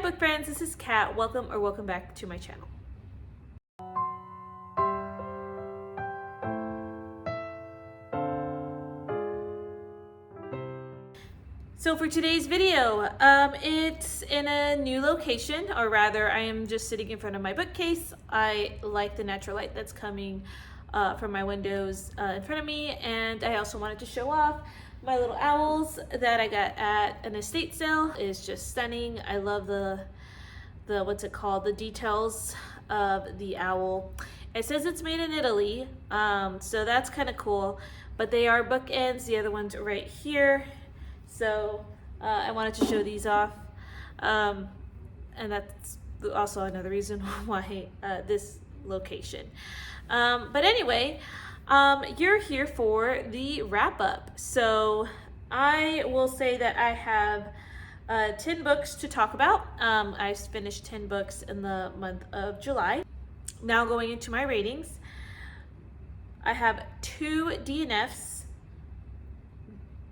book friends, this is Kat. Welcome back to my channel. So for today's video, it's in a new location, or rather I am just sitting in front of my bookcase. I like the natural light that's coming from my windows in front of me, and I also wanted to show off my little owls that I got at an estate sale. It's just stunning. I love the what's it called, the details of the owl. It says it's made in Italy, so that's kind of cool, but they are bookends. The other ones are right here, so I wanted to show these off, and that's also another reason why this location. But anyway, you're here for the wrap up. So I will say that I have 10 books to talk about. I finished 10 books in the month of July. Now going into my ratings, I have 2 DNFs,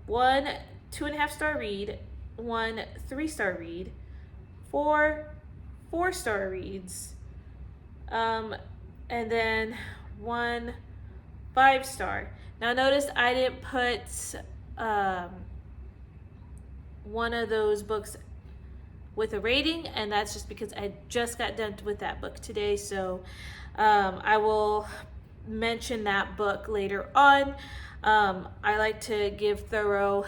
1 2.5-star read, 1 3-star read, 4 4-star reads, and then 1 5-star. Now notice I didn't put one of those books with a rating, and that's just because I just got done with that book today, so I will mention that book later on. I like to give thorough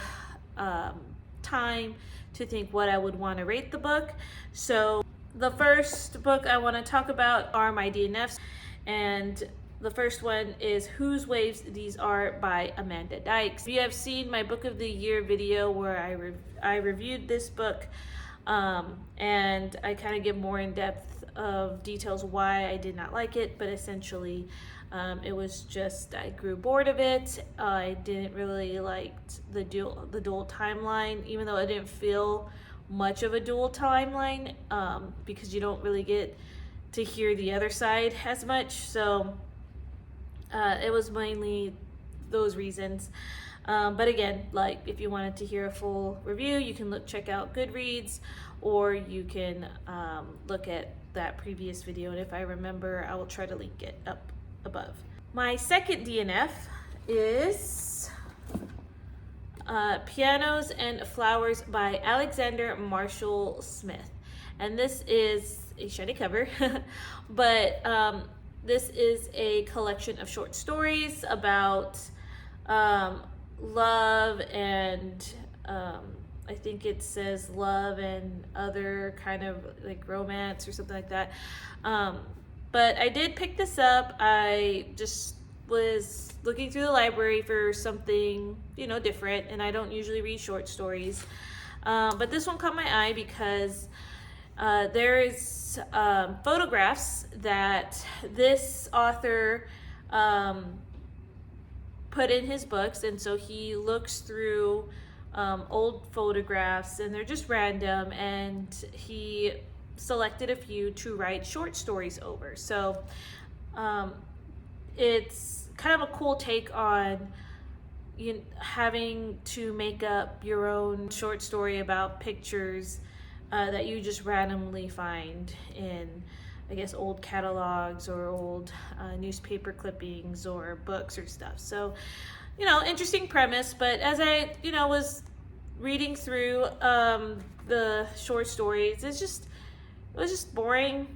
time to think what I would want to rate the book. So the first book I want to talk about are my DNFs, and the first one is Whose Waves These Are by Amanda Dykes. You have seen my book of the year video where I reviewed this book, and I kind of give more in depth of details why I did not like it, but essentially it was just I grew bored of it. I didn't really like the dual timeline, even though it didn't feel much of a dual timeline, because you don't really get to hear the other side as much. So it was mainly those reasons. But again, like if you wanted to hear a full review, you can check out Goodreads, or you can look at that previous video, and if I remember, I will try to link it up above. My second DNF is Pianos and Flowers by Alexander Marshall Smith, and this is a shiny cover, but this is a collection of short stories about love and I think it says love and other kind of like romance or something like that. But I did pick this up. I just was looking through the library for something, different, and I don't usually read short stories. But this one caught my eye because there's photographs that this author put in his books, and so he looks through old photographs, and they're just random, and he selected a few to write short stories over. So it's kind of a cool take on having to make up your own short story about pictures that you just randomly find in, I guess, old catalogs or old newspaper clippings or books or stuff. So, interesting premise, but as I, was reading through the short stories, it was just boring.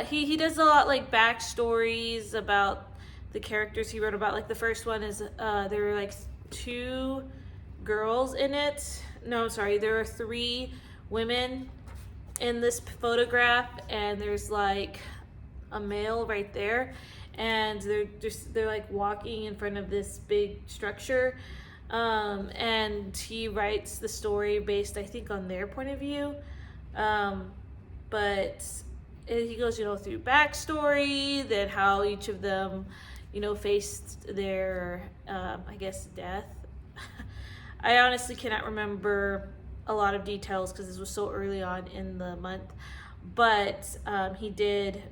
He does a lot like backstories about the characters he wrote about. Like the first one is there were like 2 girls in it. No, sorry, there are 3 women in this photograph, and there's like a male right there, and they're like walking in front of this big structure, and he writes the story based, I think, on their point of view, but he goes through backstory, then how each of them faced their I guess death. I honestly cannot remember a lot of details because this was so early on in the month, but he did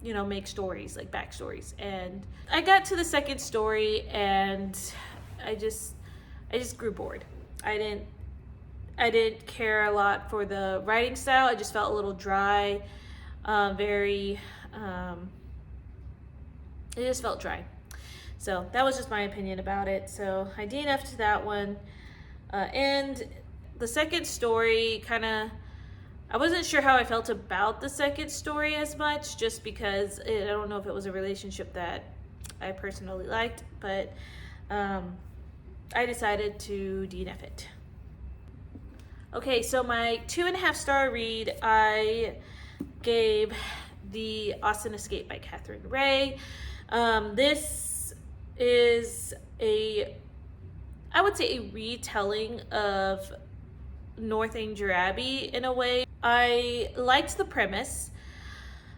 make stories, like backstories, and I got to the second story and I just grew bored. I I didn't care a lot for the writing style. I just felt a little dry, very, it just felt dry. So that was just my opinion about it. So I DNF'd that one. And the second story I wasn't sure how I felt about the second story as much, just because I don't know if it was a relationship that I personally liked, but I decided to DNF it. Okay, so my 2.5 star read, I gave The Austin Escape by Catherine Ray. This is I would say a retelling of Northanger Abbey in a way. I liked the premise.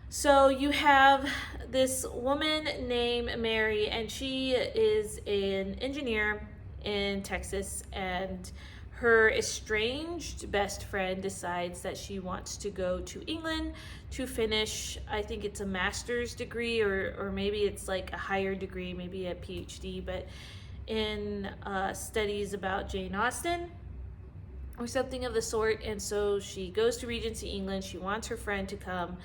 So you have this woman named Mary, and she is an engineer in Texas, and her estranged best friend decides that she wants to go to England to finish, I think it's a master's degree, or maybe it's like a higher degree, maybe a PhD, but in studies about Jane Austen or something of the sort. And so she goes to Regency England. She wants her friend to come.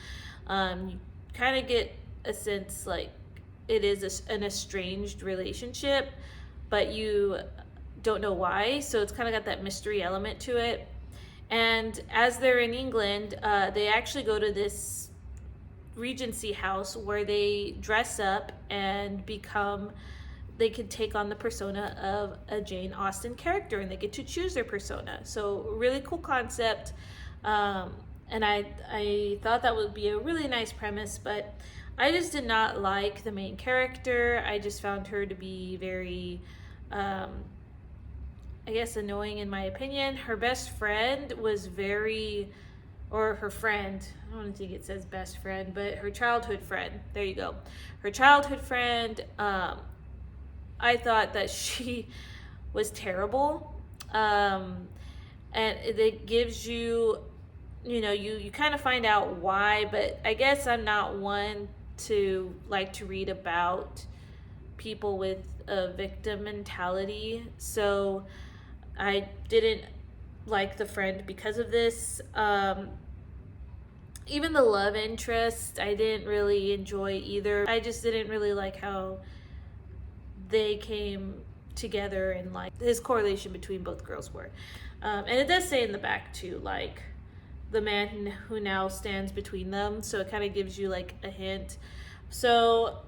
You kind of get a sense like it is an estranged relationship, but you don't know why. So it's kind of got that mystery element to it. And as they're in England, they actually go to this Regency house where they dress up and they can take on the persona of a Jane Austen character, and they get to choose their persona. So really cool concept. And I thought that would be a really nice premise, but I just did not like the main character. I just found her to be very, I guess, annoying in my opinion. Her best friend was or her friend, I don't think it says best friend, but her childhood friend, there you go. Her childhood friend, I thought that she was terrible. And it gives you, you kind of find out why, but I guess I'm not one to like to read about people with a victim mentality. So I didn't like the friend because of this. Even the love interest, I didn't really enjoy either. I just didn't really like how they came together, and like his correlation between both girls were. And it does say in the back too, like the man who now stands between them. So it kind of gives you like a hint. So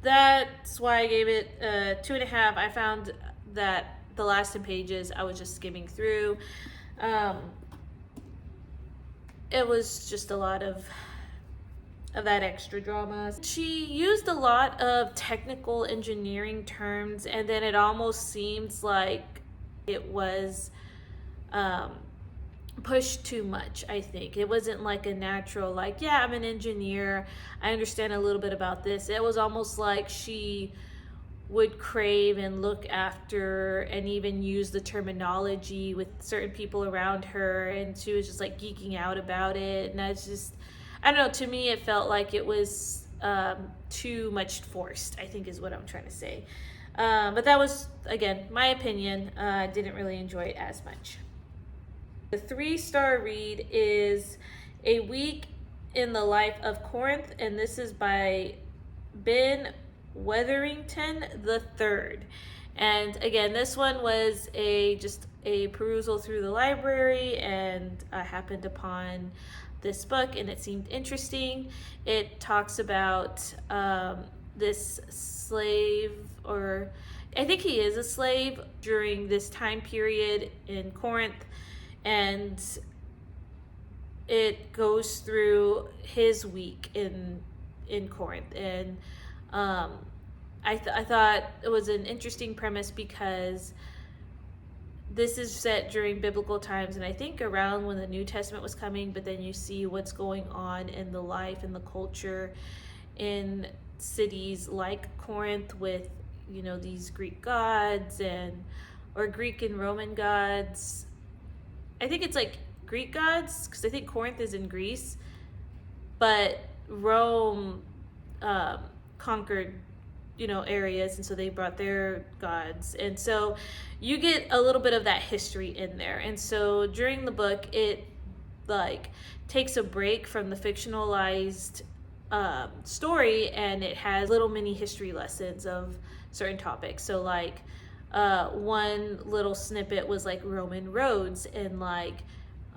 that's why I gave it 2.5. I found that the last 10 pages I was just skimming through. It was just a lot of that extra drama. She used a lot of technical engineering terms, and then it almost seems like it was pushed too much. I think it wasn't like a natural, like, yeah, I'm an engineer, I understand a little bit about this. It was almost like she would crave and look after and even use the terminology with certain people around her, and she was just like geeking out about it. And I don't know, to me it felt like it was too much forced, I think is what I'm trying to say. But that was, again, my opinion. I didn't really enjoy it as much. The 3-star read is A Week in the Life of Corinth, and this is by Ben Wetherington III. And again, this one was just a perusal through the library, and I happened upon this book and it seemed interesting. It talks about this slave, or I think he is a slave, during this time period in Corinth, and it goes through his week in Corinth. And I thought it was an interesting premise because this is set during biblical times, and I think around when the New Testament was coming, but then you see what's going on in the life and the culture in cities like Corinth with, these Greek gods or Greek and Roman gods. I think it's like Greek gods, because I think Corinth is in Greece, but Rome conquered areas, and so they brought their gods, and so you get a little bit of that history in there. And so during the book, it like takes a break from the fictionalized story, and it has little mini history lessons of certain topics. So like one little snippet was like Roman roads, and like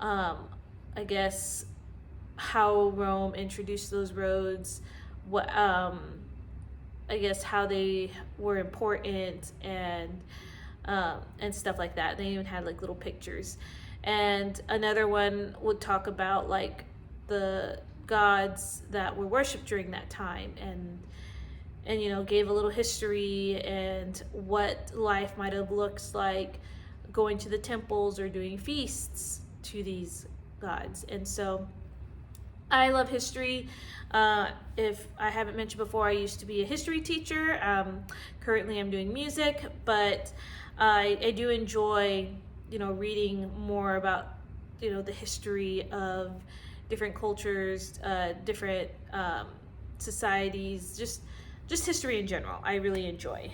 I guess how Rome introduced those roads, what I guess how they were important, and stuff like that. They even had like little pictures. And another one would talk about like the gods that were worshipped during that time, and gave a little history and what life might have looked like going to the temples or doing feasts to these gods. And so I love history. If I haven't mentioned before, I used to be a history teacher. Currently I'm doing music, but I do enjoy reading more about the history of different cultures, different societies, just history in general. I really enjoy.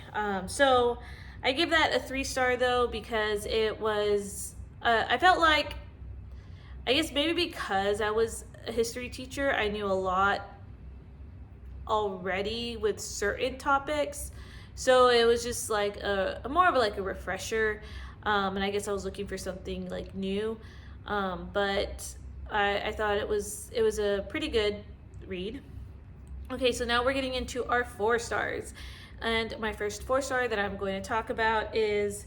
So I give that a 3-star though, because it was I felt like, I guess maybe because I was a history teacher, I knew a lot already with certain topics, so it was just like a more of like a refresher. And I guess I was looking for something like new, but I thought it was a pretty good read. Okay, so now we're getting into our 4 stars, and my first 4-star that I'm going to talk about is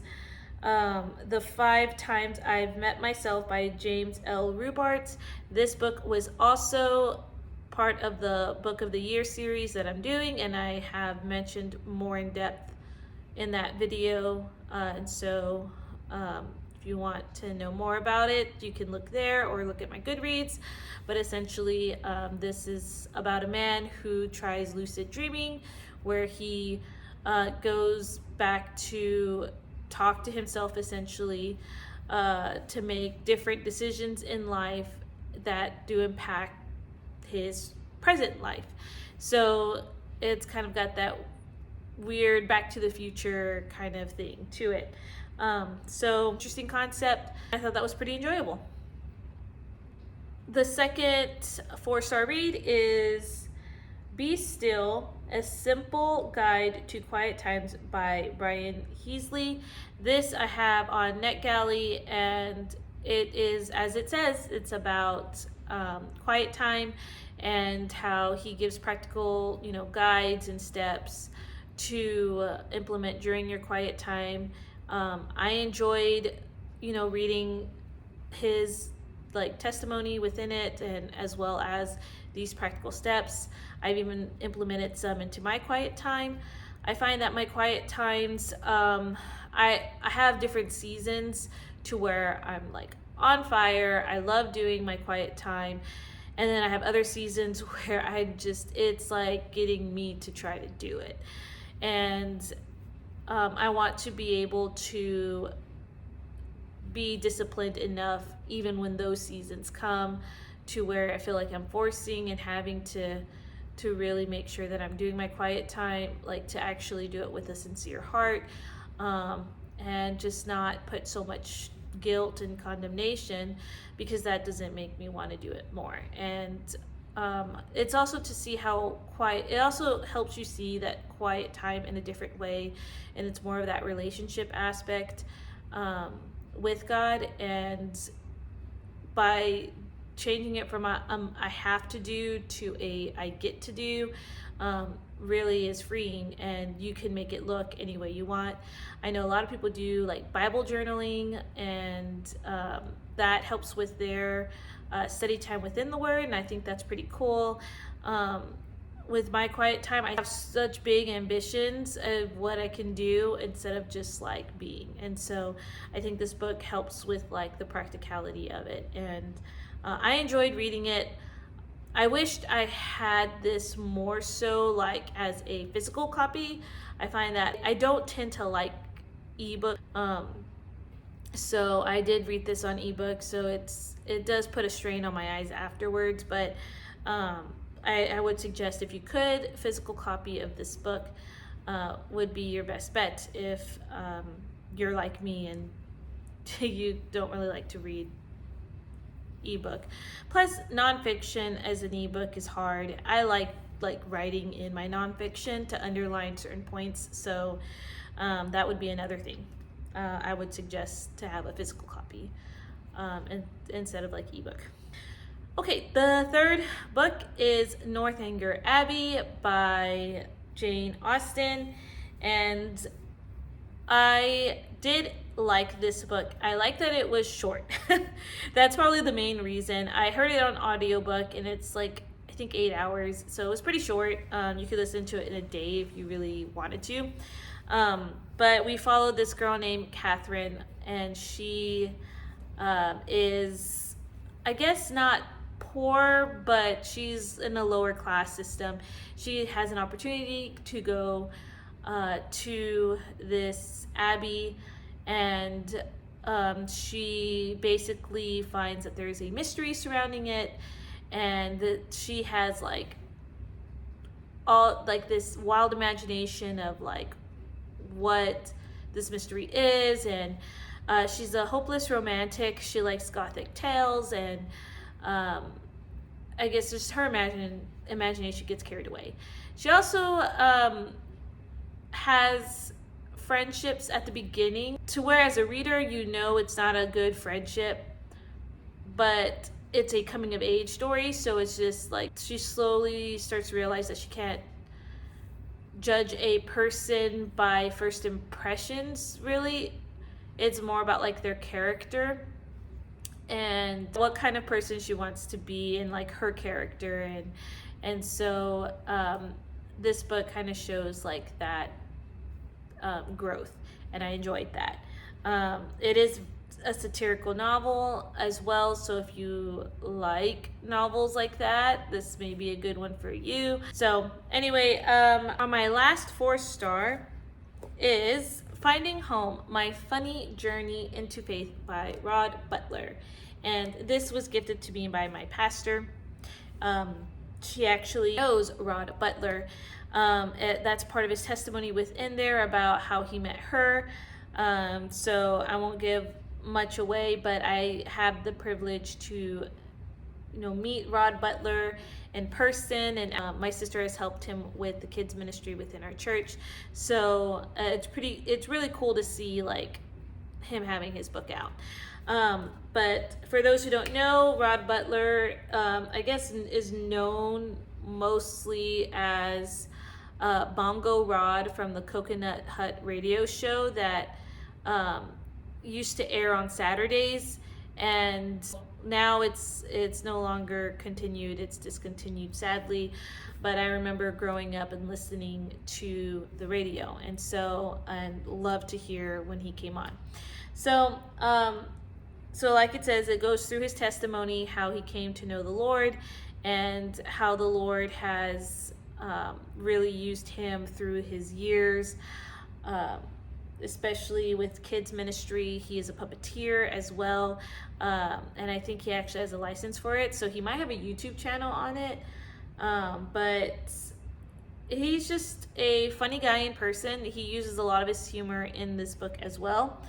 The 5 Times I've Met Myself by James L. Rubarts. This book was also part of the Book of the Year series that I'm doing, and I have mentioned more in depth in that video. And so if you want to know more about it, you can look there or look at my Goodreads. But essentially, this is about a man who tries lucid dreaming, where he goes back to talk to himself essentially, to make different decisions in life that do impact his present life. So it's kind of got that weird Back to the Future kind of thing to it. So interesting concept. I thought that was pretty enjoyable. The second 4-star read is Be Still, A Simple Guide to Quiet Times by Brian Heasley. This I have on NetGalley, and it is, as it says, it's about quiet time and how he gives practical, guides and steps to implement during your quiet time. I enjoyed, reading his testimony within it, and as well as these practical steps. I've even implemented some into my quiet time. I find that my quiet times, I have different seasons to where I'm on fire. I love doing my quiet time. And then I have other seasons where it's like getting me to try to do it. And I want to be able to be disciplined enough, even when those seasons come, to where I feel like I'm forcing and having to really make sure that I'm doing my quiet time, to actually do it with a sincere heart, and just not put so much guilt and condemnation, because that doesn't make me want to do it more. And it's also to see how quiet, it also helps you see that quiet time in a different way, and it's more of that relationship aspect with God. And by changing it from I have to do to a I get to do, really is freeing, and you can make it look any way you want. I know a lot of people do Bible journaling, and that helps with their study time within the Word, and I think that's pretty cool. With my quiet time, I have such big ambitions of what I can do instead of just being, and so I think this book helps with the practicality of it, and I enjoyed reading it. I wished I had this more so as a physical copy. I find that I don't tend to like ebook, so I did read this on ebook, so it does put a strain on my eyes afterwards, but I would suggest, if you could, physical copy of this book. would be your best bet if you're like me and you don't really like to read ebook. Plus, nonfiction as an ebook is hard. I like writing in my nonfiction to underline certain points, so that would be another thing. I would suggest to have a physical copy instead of ebook. Okay, the third book is Northanger Abbey by Jane Austen, and I did like this book. I like that it was short. That's probably the main reason. I heard it on audiobook, and it's I think 8 hours, so it was pretty short. You could listen to it in a day if you really wanted to. But we followed this girl named Catherine, and she is, I guess, not poor, but she's in a lower class system. She has an opportunity to go to this abbey, and she basically finds that there's a mystery surrounding it, and that she has all this wild imagination of what this mystery is, and she's a hopeless romantic. She likes gothic tales, and I guess just her imagination gets carried away. She also has friendships at the beginning to where as a reader it's not a good friendship, but it's a coming of age story, so it's just she slowly starts to realize that she can't judge a person by first impressions, really. It's more about their character and what kind of person she wants to be, and her character, and so this book kind of shows that growth, and I enjoyed that. It is a satirical novel as well, so if you like novels like that, this may be a good one for you. So anyway, on my last 4-star is Finding Home, My Funny Journey into Faith by Rod Butler, and this was gifted to me by my pastor. She actually knows Rod Butler. That's part of his testimony within there about how he met her. So I won't give much away, but I have the privilege to meet Rod Butler in person, and my sister has helped him with the kids ministry within our church, so it's really cool to see him having his book out. But for those who don't know, Rod Butler I guess is known mostly as Bongo Rod from the Coconut Hut radio show that used to air on Saturdays, and now it's no longer continued. It's discontinued, sadly, but I remember growing up and listening to the radio, and so I love to hear when he came on. So like it says, it goes through his testimony, how he came to know the Lord, and how the Lord has really used him through his years, especially with kids ministry. He is a puppeteer as well, and I think he actually has a license for it, so he might have a YouTube channel on it, but he's just a funny guy in person. He uses a lot of his humor in this book as well,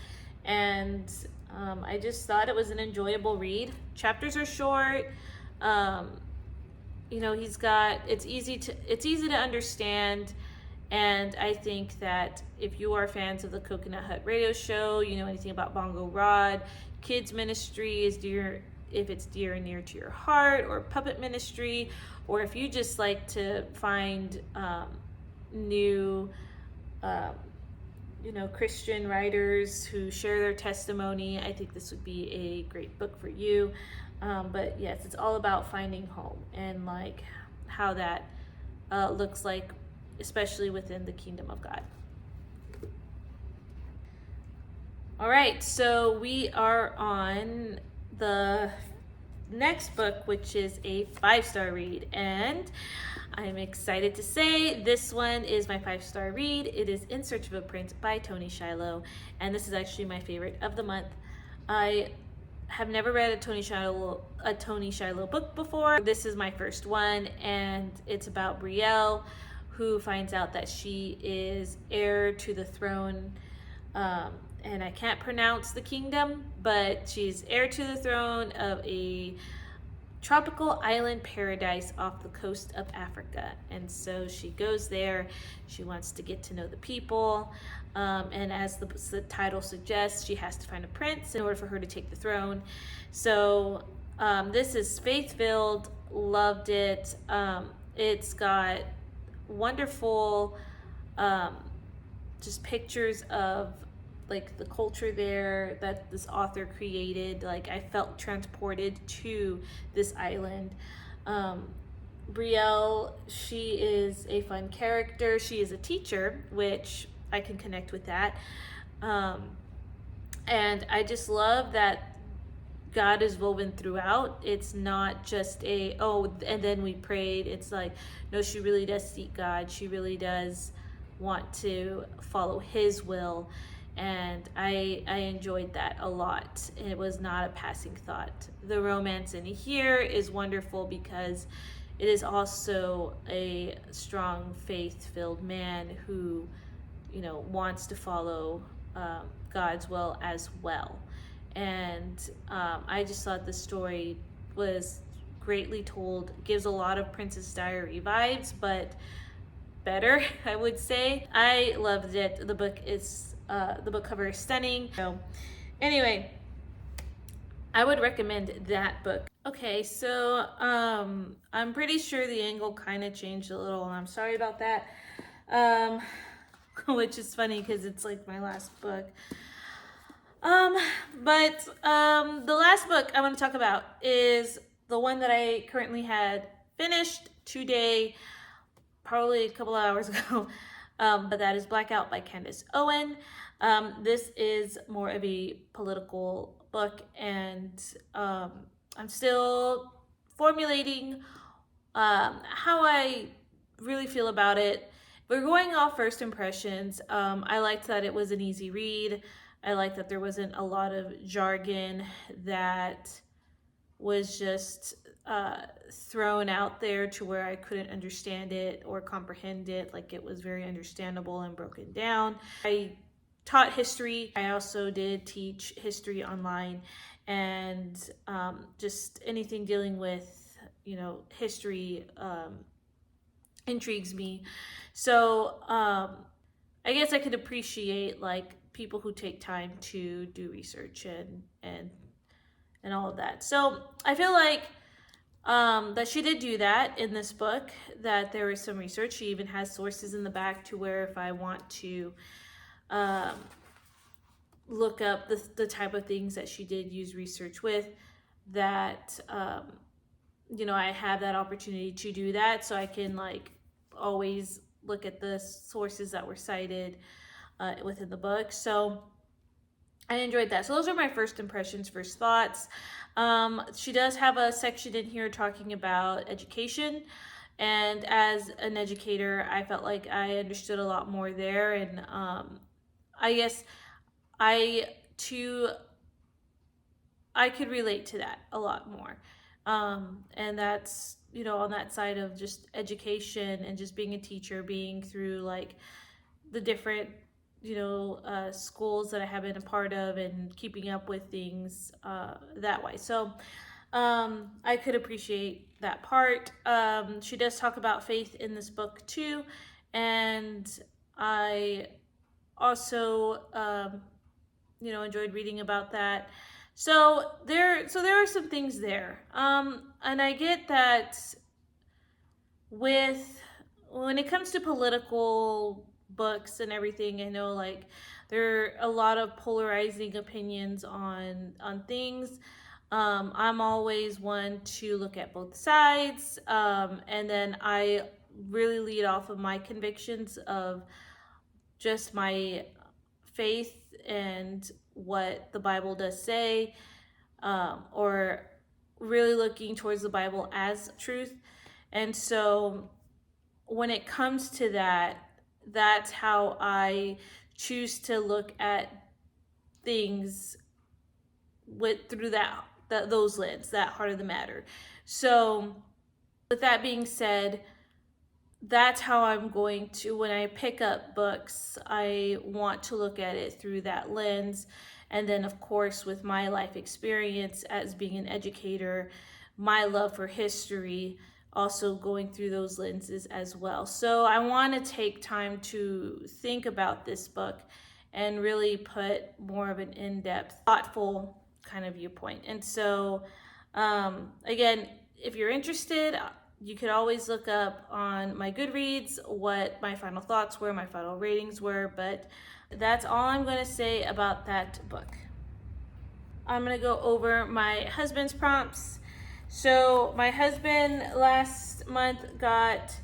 and I just thought it was an enjoyable read. Chapters are short. It's easy to understand. And I think that if you are fans of the Coconut Hut radio show, anything about Bongo Rod, kids ministry is if it's dear and near to your heart, or puppet ministry, or if you just like to find new, Christian writers who share their testimony, I think this would be a great book for you. But yes, it's all about finding home and how that looks like, especially within the kingdom of God. All right, so we are on the next book, which is a 5-star read, and I'm excited to say this one is my 5-star read. It is In Search of a Prince by Tony Shiloh, and this is actually my favorite of the month. I have never read a Tony Shiloh book before. This is my first one, and it's about Brielle, who finds out that she is heir to the throne. And I can't pronounce the kingdom, but she's heir to the throne of a tropical island paradise off the coast of Africa. And so she goes there. She wants to get to know the people. And as the title suggests, she has to find a prince in order for her to take the throne. So this is faith-filled. Loved it. It's got wonderful just pictures of like the culture there that this author created. Like I felt transported to this island. Brielle, she is a fun character. She is a teacher, which I can connect with that. And I just love that God is woven throughout. It's not just and then we prayed. It's like, no, she really does seek God. She really does want to follow his will. And I enjoyed that a lot. It was not a passing thought. The romance in here is wonderful because it is also a strong, faith-filled man who, wants to follow God's will as well. And I just thought the story was greatly told. Gives a lot of Princess Diary vibes, but better, I would say. I loved it. The book cover is stunning. So anyway, I would recommend that book. Okay, so I'm pretty sure the angle kind of changed a little, and I'm sorry about that. Which is funny because it's like my last book. But the last book I want to talk about is the one that I currently had finished today, probably a couple of hours ago. But that is Blackout by Candace Owen. This is more of a political book, and I'm still formulating how I really feel about it. We're going off first impressions. I liked that it was an easy read. I liked that there wasn't a lot of jargon that was just thrown out there to where I couldn't understand it or comprehend it. Like, it was very understandable and broken down. I taught history. I also did teach history online, and just anything dealing with, history intrigues me. So I guess I could appreciate like people who take time to do research and all of that. So I feel like that she did do that in this book, that there was some research. She even has sources in the back to where if I want to look up the type of things that she did use research with, that I have that opportunity to do that, so I can like always look at the sources that were cited within the book. So I enjoyed that. So those are my first impressions, first thoughts. She does have a section in here talking about education, and as an educator, I felt like I understood a lot more there, and I guess I could relate to that a lot more. And that's, on that side of just education and just being a teacher, being through like the different, schools that I have been a part of and keeping up with things that way. So I could appreciate that part. She does talk about faith in this book too. And I also, enjoyed reading about that. So there are some things there. And I get that when it comes to political books and everything, I know like there are a lot of polarizing opinions on things. I'm always one to look at both sides, and then I really lead off of my convictions of just my faith and what the Bible does say, or really looking towards the Bible as truth. And so when it comes to that, that's how I choose to look at things through those lens, that heart of the matter. So with that being said, that's how I'm going to, when I pick up books, I want to look at it through that lens. And then, of course, with my life experience as being an educator, my love for history, also going through those lenses as well. So I want to take time to think about this book and really put more of an in-depth, thoughtful kind of viewpoint. And so, again, if you're interested, you could always look up on my Goodreads what my final thoughts were, my final ratings were, but that's all I'm going to say about that book. I'm going to go over my husband's prompts. So my husband last month got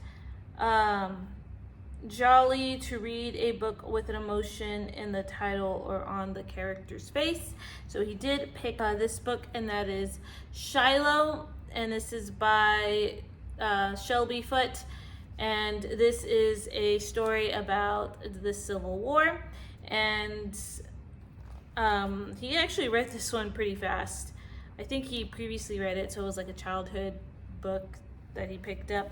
Jolly to read a book with an emotion in the title or on the character's face. So he did pick this book, and that is Shiloh, and this is by Shelby Foote, and this is a story about the Civil War. And he actually read this one pretty fast. I think he previously read it, so it was like a childhood book that he picked up.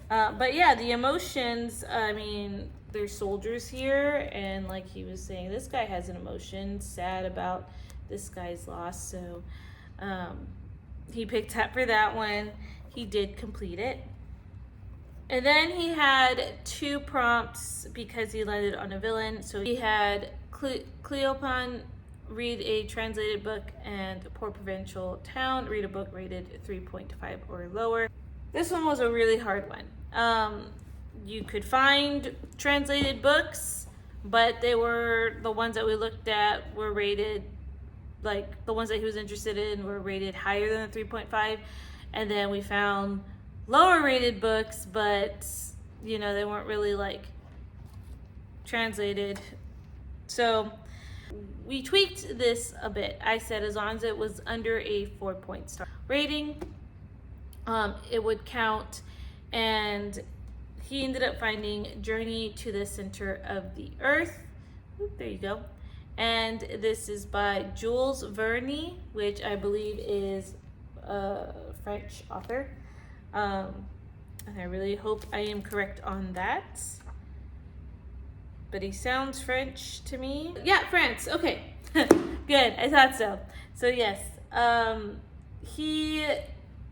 But yeah, the emotions, I mean, there's soldiers here, and like he was saying, this guy has an emotion, sad about this guy's loss. So he picked up for that one. He did complete it. And then he had 2 prompts because he landed on a villain. So he had Cleopan read a translated book, and Poor Provincial Town read a book rated 3.5 or lower. This one was a really hard one. You could find translated books, but they were, the ones that we looked at were rated, like the ones that he was interested in were rated higher than the 3.5. And then we found lower rated books, but you know, they weren't really like translated. So we tweaked this a bit. I said as long as it was under a 4-point-star rating, it would count. And he ended up finding Journey to the Center of the Earth. Oop, there you go. And this is by Jules Verne, which I believe is a French author. And I really hope I am correct on that. But he sounds French to me. Yeah, France. Okay. Good. I thought so. So yes, he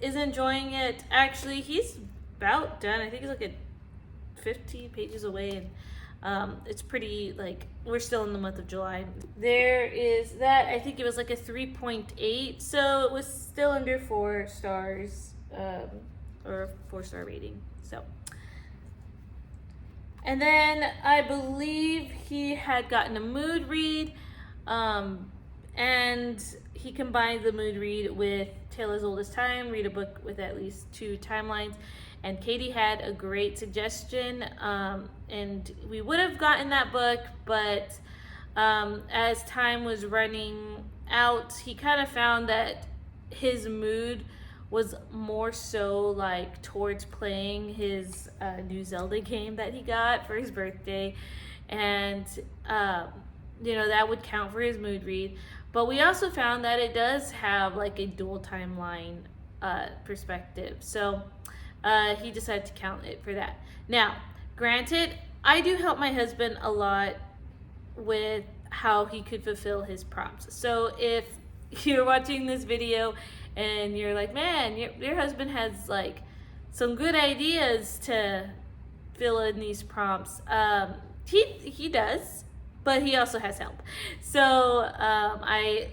is enjoying it. Actually, he's about done. I think he's like at 50 pages away, and it's pretty, like, we're still in the month of July. There is that. I think it was like a 3.8, so it was still under 4 stars, or 4-star rating. So, and then I believe he had gotten a mood read, and he combined the mood read with Tale as Old as Time, read a book with at least 2 timelines. And Katie had a great suggestion, and we would have gotten that book, but as time was running out, he kind of found that his mood was more so like towards playing his new Zelda game that he got for his birthday, and you know, that would count for his mood read. But we also found that it does have like a dual timeline perspective, so he decided to count it for that. Now, granted, I do help my husband a lot with how he could fulfill his prompts. So if you're watching this video and you're like, man, your husband has like some good ideas to fill in these prompts, he does, but he also has help. So I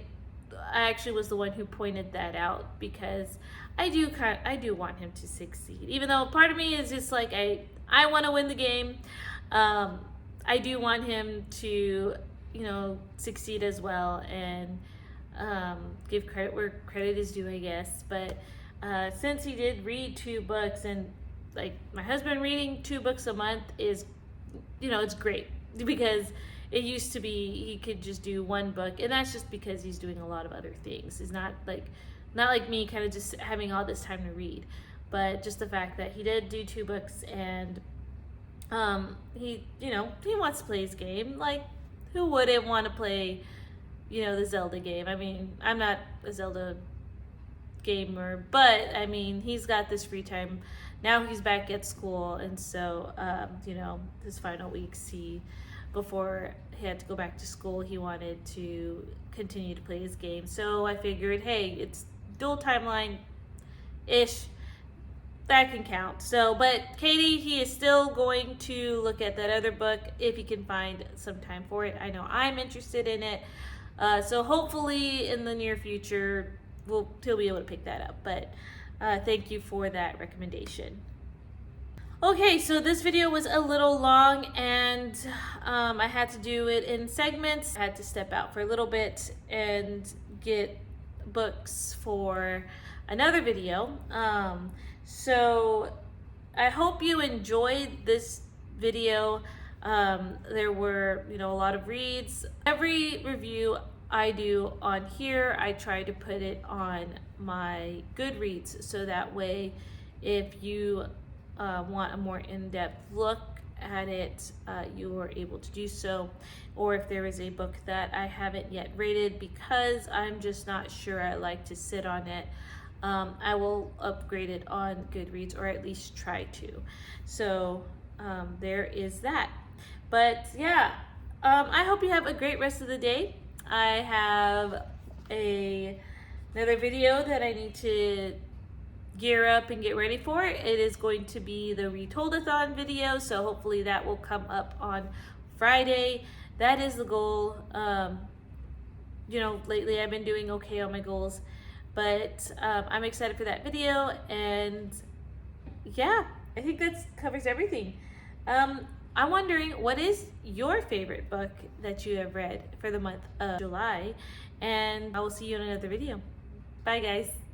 actually was the one who pointed that out, because I do want him to succeed, even though part of me is just like, I want to win the game. I do want him to, you know, succeed as well, and give credit where credit is due, I guess. But since he did read 2 books, and like my husband reading 2 books a month is, you know, it's great, because it used to be he could just do 1 book, and that's just because he's doing a lot of other things. It's not like me kind of just having all this time to read, but just the fact that he did do 2 books, and he, you know, he wants to play his game. Like, who wouldn't want to play, you know, the Zelda game? I mean, I'm not a Zelda gamer, but I mean, he's got this free time now he's back at school, and so you know, his final weeks, before he had to go back to school, he wanted to continue to play his game. So I figured, hey, it's dual timeline ish, that can count. So, but Katie, he is still going to look at that other book if he can find some time for it. I know I'm interested in it. So hopefully in the near future, he'll be able to pick that up. But thank you for that recommendation. Okay, so this video was a little long, and I had to do it in segments. I had to step out for a little bit and get books for another video. So I hope you enjoyed this video. There were, you know, a lot of reads. Every review I do on here, I try to put it on my Goodreads, so that way if you want a more in-depth look at it, you are able to do so. Or if there is a book that I haven't yet rated because I'm just not sure I like to sit on it, I will upgrade it on Goodreads, or at least try to. So there is that. But yeah, I hope you have a great rest of the day. I have another video that I need to gear up and get ready for. It is going to be the Retold-a-thon video, so hopefully that will come up on Friday. That is the goal. You know, lately I've been doing okay on my goals, but I'm excited for that video. And yeah, I think that covers everything. I'm wondering, what is your favorite book that you have read for the month of July? And I will see you in another video. Bye guys.